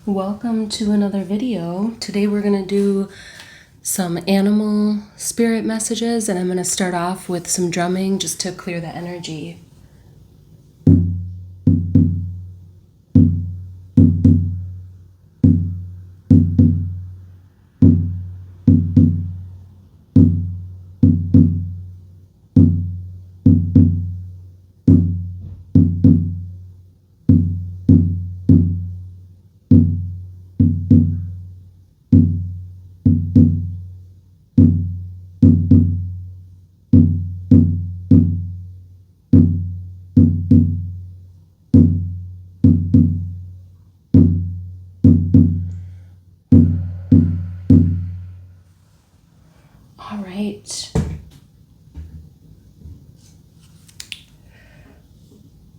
Welcome to another video. Today we're going to do some animal spirit messages, and I'm going to start off with some drumming just to clear the energy. All right.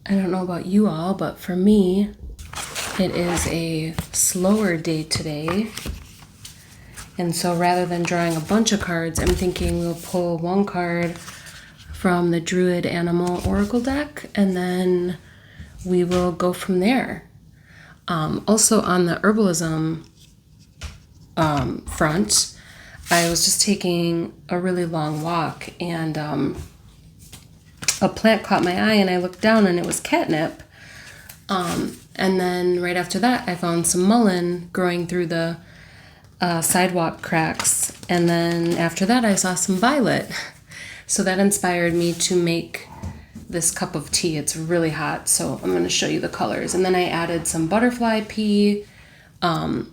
I don't know about you all, but for me, it is a slower day today. And so rather than drawing a bunch of cards, I'm thinking we'll pull one card from the Druid Animal Oracle deck, and then we will go from there. Also on the herbalism front, I was just taking a really long walk, and a plant caught my eye, and I looked down and it was catnip. And then right after that, I found some mullein growing through the sidewalk cracks. And then after that, I saw some violet. So that inspired me to make this cup of tea. It's really hot, so I'm going to show you the colors. And then I added some butterfly pea and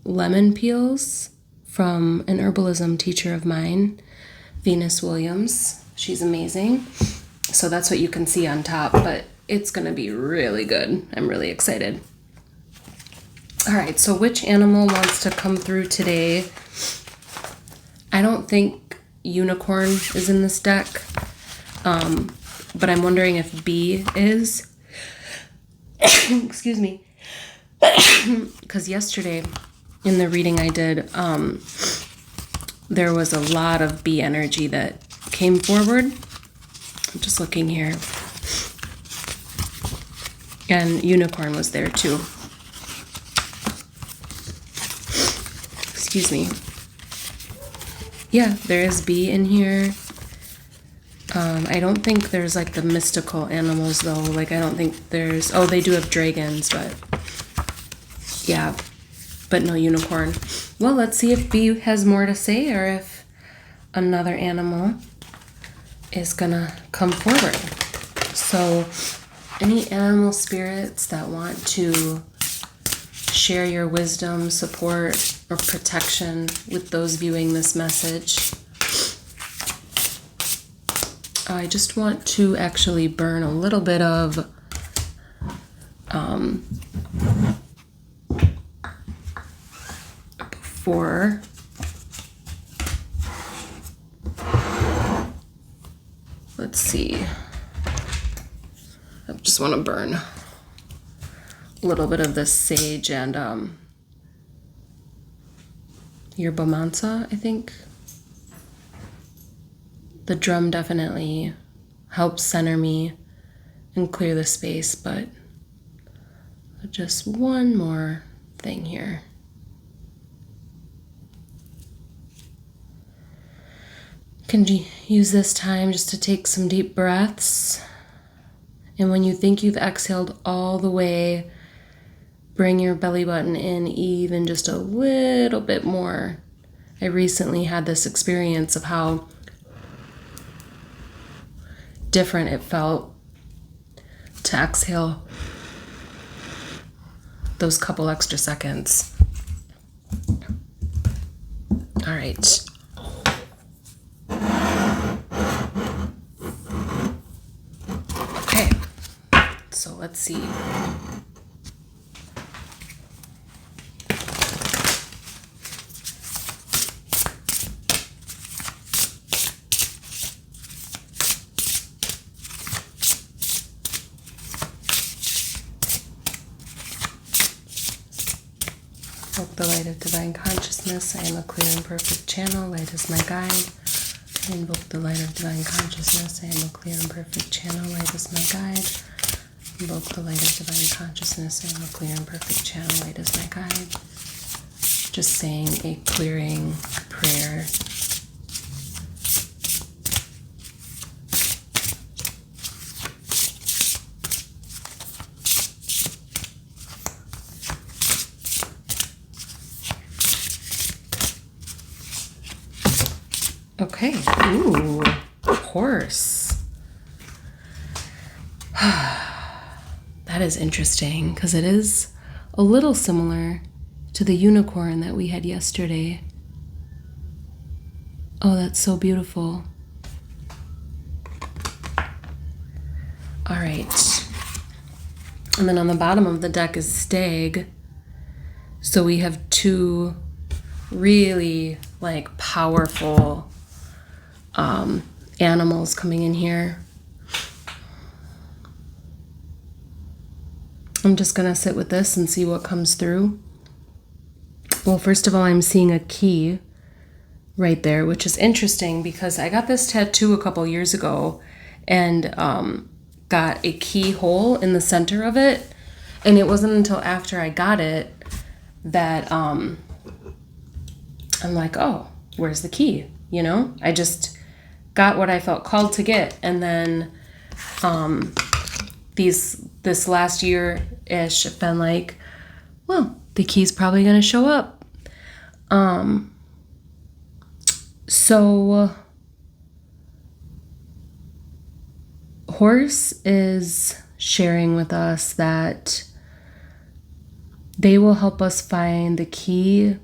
lemon peels from an herbalism teacher of mine, Venus Williams. She's amazing. So that's what you can see on top, but it's going to be really good. I'm really excited. All right, so which animal wants to come through today? I don't think unicorn is in this deck, but I'm wondering if bee is. Excuse me. Because yesterday in the reading I did, there was a lot of bee energy that came forward. I'm just looking here. And unicorn was there too. Excuse me. Yeah, there is bee in here. I don't think there's like the mystical animals though. Like I don't think there's, oh, they do have dragons, but yeah, but no unicorn. Well, let's see if bee has more to say or if another animal is gonna come forward. So any animal spirits that want to share your wisdom, support, or protection with those viewing this message. I just want to actually burn a little bit of before let's see. I just want to burn a little bit of this sage and yerba mansa, I think. The drum definitely helps center me and clear the space, but just one more thing here. Can use this time just to take some deep breaths. And when you think you've exhaled all the way, bring your belly button in even just a little bit more. I recently had this experience of how different it felt to exhale those couple extra seconds. All right. Okay, so let's see. Invoke the light of divine consciousness. I am a clear and perfect channel. Light is my guide. I invoke the light of divine consciousness. I am a clear and perfect channel. Light is my guide. Invoke the light of divine consciousness and a clear and perfect channel. Light is my guide. Just saying a clearing prayer. Okay. Ooh, horse. That is interesting because it is a little similar to the unicorn that we had yesterday. Oh, that's so beautiful. All right. And then on the bottom of the deck is stag. So we have two really like powerful animals coming in here. I'm just gonna sit with this and see what comes through. Well, first of all, I'm seeing a key right there, which is interesting because I got this tattoo a couple years ago and got a keyhole in the center of it. And it wasn't until after I got it that I'm like, oh, where's the key? You know, I just got what I felt called to get. And then this last year-ish, I've been like, well, the key's probably going to show up. So Horse is sharing with us that they will help us find the key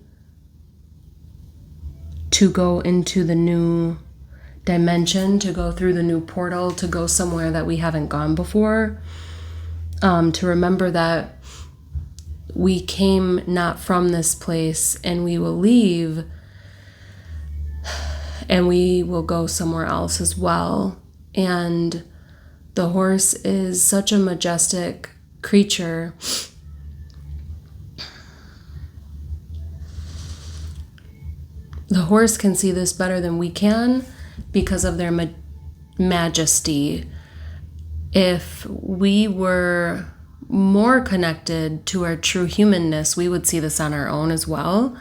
to go into the new dimension, to go through the new portal, to go somewhere that we haven't gone before. To remember that we came not from this place and we will leave and we will go somewhere else as well. And the horse is such a majestic creature. The horse can see this better than we can because of their majesty. If we were more connected to our true humanness, we would see this on our own as well.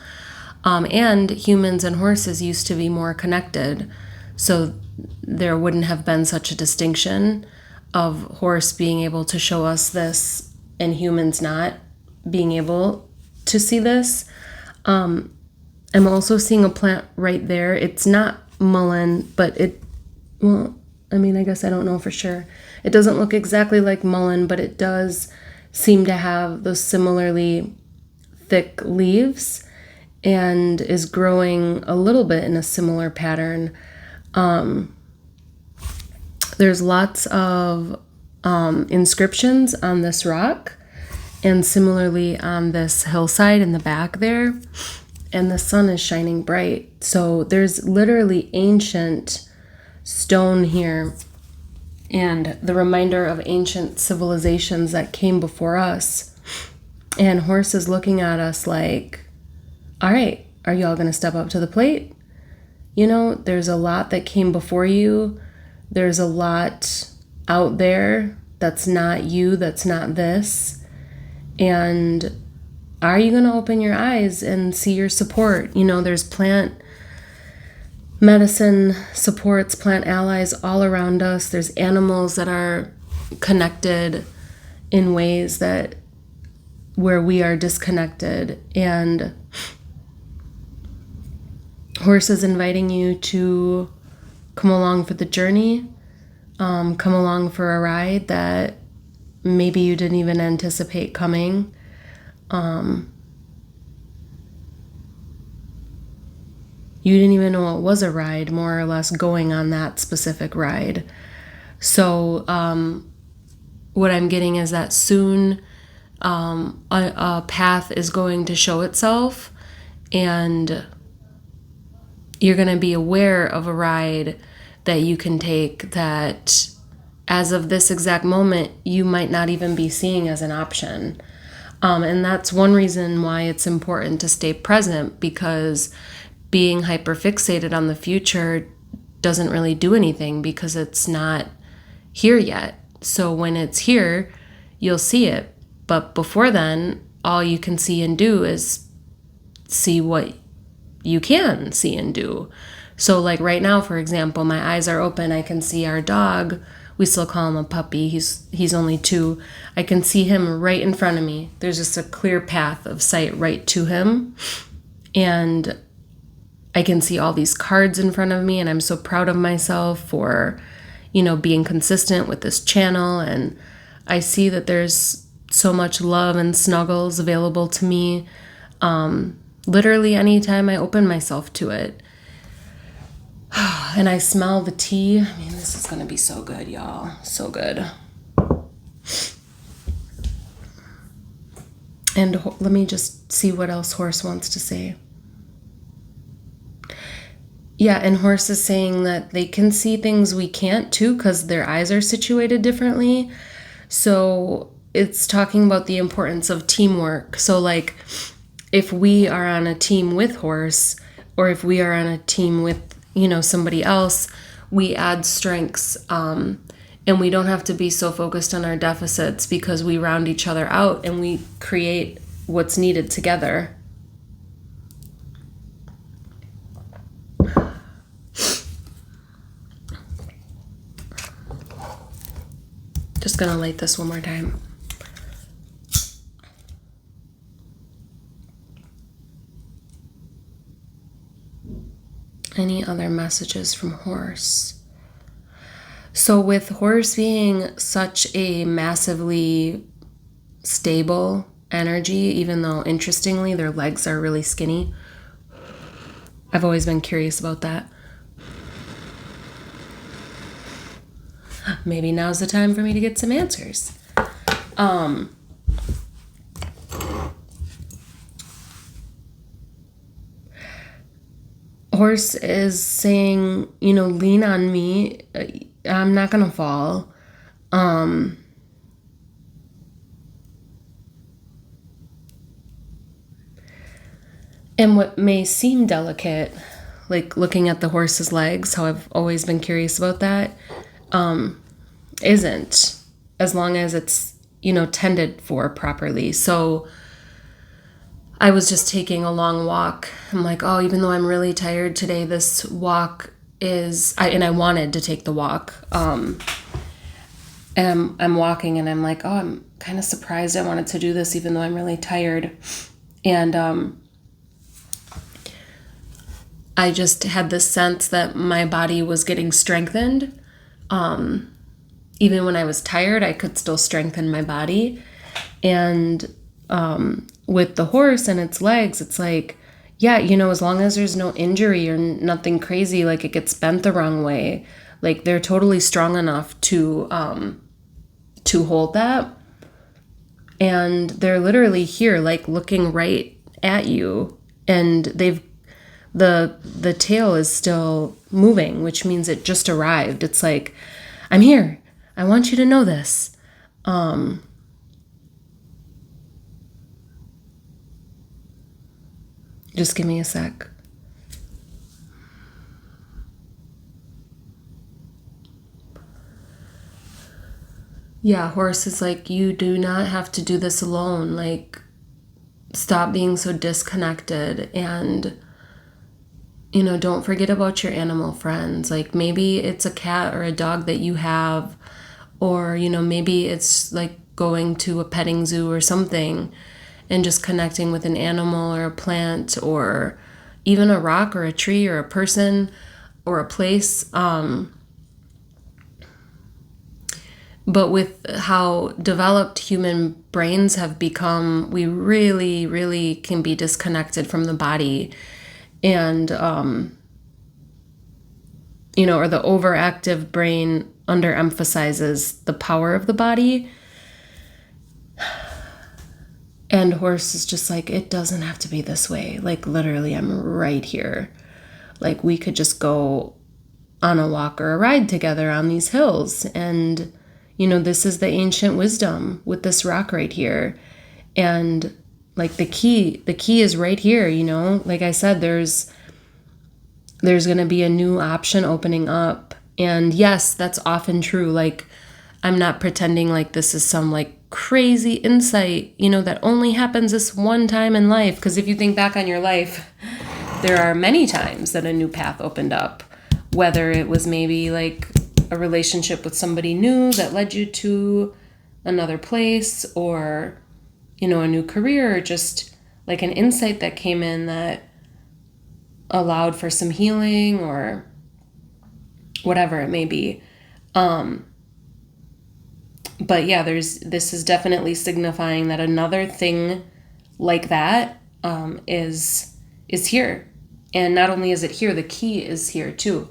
And humans and horses used to be more connected, so there wouldn't have been such a distinction of horse being able to show us this and humans not being able to see this. I'm also seeing a plant right there. It's not mullein, but I guess I don't know for sure. It doesn't look exactly like mullein, but it does seem to have those similarly thick leaves and is growing a little bit in a similar pattern. There's lots of inscriptions on this rock and similarly on this hillside in the back there. And the sun is shining bright. So there's literally ancient stone here and the reminder of ancient civilizations that came before us. And Horse is looking at us like, all right, are y'all going to step up to the plate? You know, there's a lot that came before you. There's a lot out there that's not you, that's not this. And are you going to open your eyes and see your support? You know, there's plant medicine supports, plant allies all around us. There's animals that are connected in ways that where we are disconnected. And Horse is inviting you to come along for the journey, come along for a ride that maybe you didn't even anticipate coming. You didn't even know it was a ride, more or less going on that specific ride. So what I'm getting is that soon a path is going to show itself, and you're going to be aware of a ride that you can take that as of this exact moment you might not even be seeing as an option. And that's one reason why it's important to stay present, because being hyperfixated on the future doesn't really do anything because it's not here yet. So when it's here, you'll see it. But before then, all you can see and do is see what you can see and do. So like right now, for example, my eyes are open. I can see our dog. We still call him a puppy. He's only 2. I can see him right in front of me. There's just a clear path of sight right to him. And I can see all these cards in front of me, and I'm so proud of myself for, being consistent with this channel. And I see that there's so much love and snuggles available to me. Literally anytime I open myself to it. And I smell the tea. I mean, this is going to be so good, y'all. So good. And let me just see what else Horse wants to say. Yeah, and Horse is saying that they can see things we can't too because their eyes are situated differently. So it's talking about the importance of teamwork. So like if we are on a team with Horse, or if we are on a team with somebody else, we add strengths, and we don't have to be so focused on our deficits because we round each other out and we create what's needed together. Just gonna light this one more time. Any other messages from Horse? So with Horse being such a massively stable energy, even though interestingly their legs are really skinny, I've always been curious about that. Maybe now's the time for me to get some answers. Horse is saying, lean on me. I'm not going to fall. And what may seem delicate, like looking at the horse's legs, how I've always been curious about that, isn't, as long as it's, tended for properly. So I was just taking a long walk. I'm like, oh, even though I'm really tired today, this walk is, I wanted to take the walk. And I'm walking and I'm like, oh, I'm kind of surprised I wanted to do this even though I'm really tired. And I just had this sense that my body was getting strengthened. Even when I was tired, I could still strengthen my body. And with the horse and its legs, it's like, yeah, as long as there's no injury or nothing crazy, like it gets bent the wrong way, like they're totally strong enough to hold that. And they're literally here, like looking right at you, and the tail is still moving, which means it just arrived. It's like, I'm here. I want you to know this. Just give me a sec. Yeah, Horse is like, you do not have to do this alone. Like, stop being so disconnected, and don't forget about your animal friends. Like maybe it's a cat or a dog that you have, or maybe it's like going to a petting zoo or something and just connecting with an animal or a plant or even a rock or a tree or a person or a place. But with how developed human brains have become, we really, really can be disconnected from the body. And, or the overactive brain underemphasizes the power of the body. And Horse is just like, it doesn't have to be this way. Like, literally, I'm right here. Like, we could just go on a walk or a ride together on these hills. And, this is the ancient wisdom with this rock right here. And, like, the key is right here, Like I said, there's going to be a new option opening up. And yes, that's often true. Like, I'm not pretending like this is some, like, crazy insight, you know, that only happens this one time in life. Because if you think back on your life, there are many times that a new path opened up, whether it was maybe like a relationship with somebody new that led you to another place, or, you know, a new career, or just like an insight that came in that allowed for some healing or whatever it may be. But yeah, this is definitely signifying that another thing like that is here. And not only is it here, the key is here too.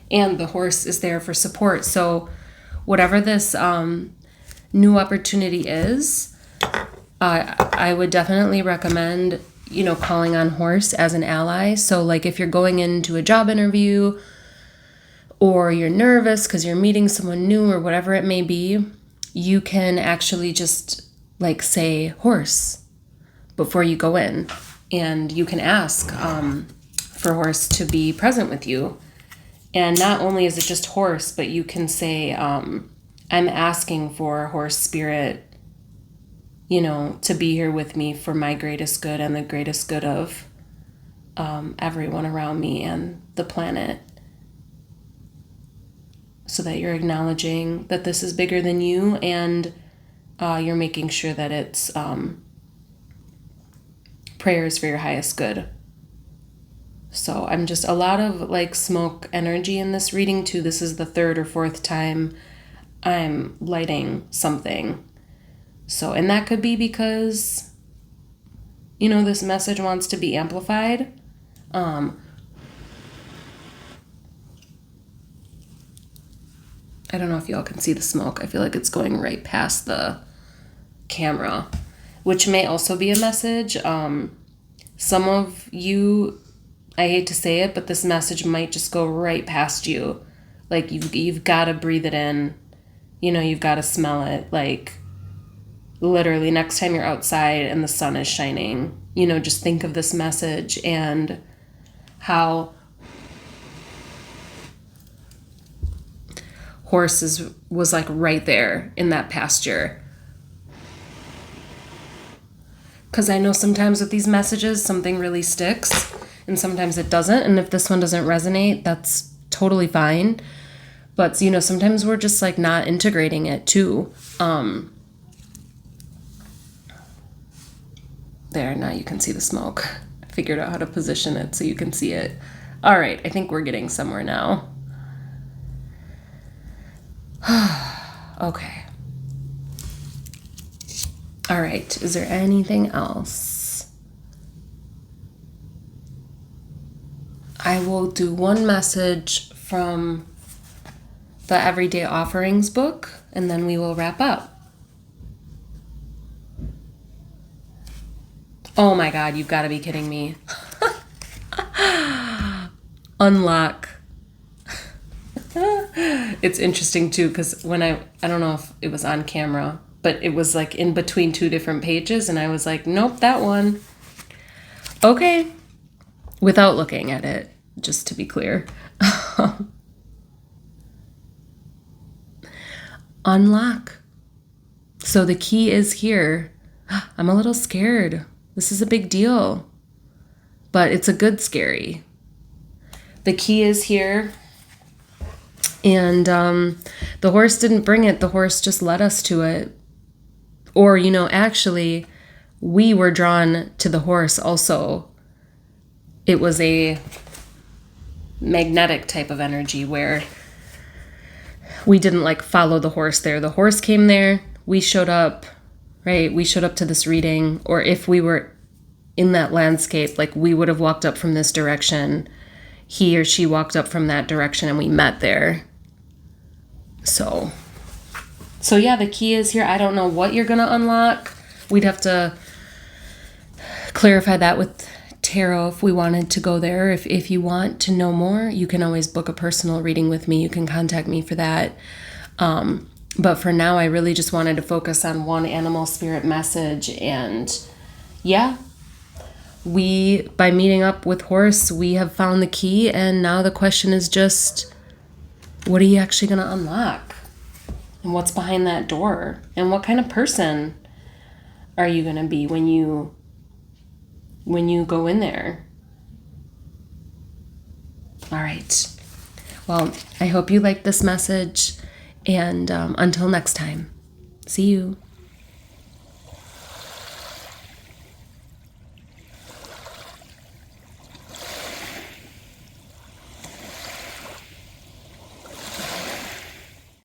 And the horse is there for support. So whatever this new opportunity is, I would definitely recommend, you know, calling on horse as an ally. So like if you're going into a job interview, or you're nervous because you're meeting someone new or whatever it may be, you can actually just like say horse before you go in. And you can ask for horse to be present with you. And not only is it just horse, but you can say, I'm asking for horse spirit, you know, to be here with me for my greatest good and the greatest good of everyone around me and the planet. So that you're acknowledging that this is bigger than you, and you're making sure that it's prayers for your highest good. So I'm just a lot of like smoke energy in this reading too. This is the third or fourth time I'm lighting something. So, and that could be because, you know, this message wants to be amplified. I don't know if y'all can see the smoke. I feel like it's going right past the camera, which may also be a message. Some of you, I hate to say it, but this message might just go right past you. Like you've got to breathe it in. You know, you've got to smell it. Like literally next time you're outside and the sun is shining, you know, just think of this message and how horses was like right there in that pasture. Because I know sometimes with these messages, something really sticks and sometimes it doesn't. And if this one doesn't resonate, that's totally fine. But, you know, sometimes we're just like not integrating it too. There, now you can see the smoke. I figured out how to position it so you can see it. All right, I think we're getting somewhere now. Okay. All right. Is there anything else? I will do one message from the Everyday Offerings book, and then we will wrap up. Oh my God, you've got to be kidding me. Unlock. It's interesting too, because when I don't know if it was on camera, but it was like in between two different pages, and I was like, nope, that one. Okay. Without looking at it, just to be clear. Unlock. So the key is here. I'm a little scared. This is a big deal, but it's a good scary. The key is here. And the horse didn't bring it. The horse just led us to it. Or, you know, actually, we were drawn to the horse also. It was a magnetic type of energy where we didn't like follow the horse there. The horse came there. We showed up, right? We showed up to this reading. Or if we were in that landscape, like we would have walked up from this direction. He or she walked up from that direction and we met there. So yeah, the key is here. I don't know what you're going to unlock. We'd have to clarify that with tarot if we wanted to go there. If you want to know more, you can always book a personal reading with me. You can contact me for that. But for now, I really just wanted to focus on one animal spirit message. And yeah, by meeting up with horse, we have found the key. And now the question is just, what are you actually going to unlock? And what's behind that door? And what kind of person are you going to be when you go in there? All right. Well, I hope you liked this message, and until next time, see you.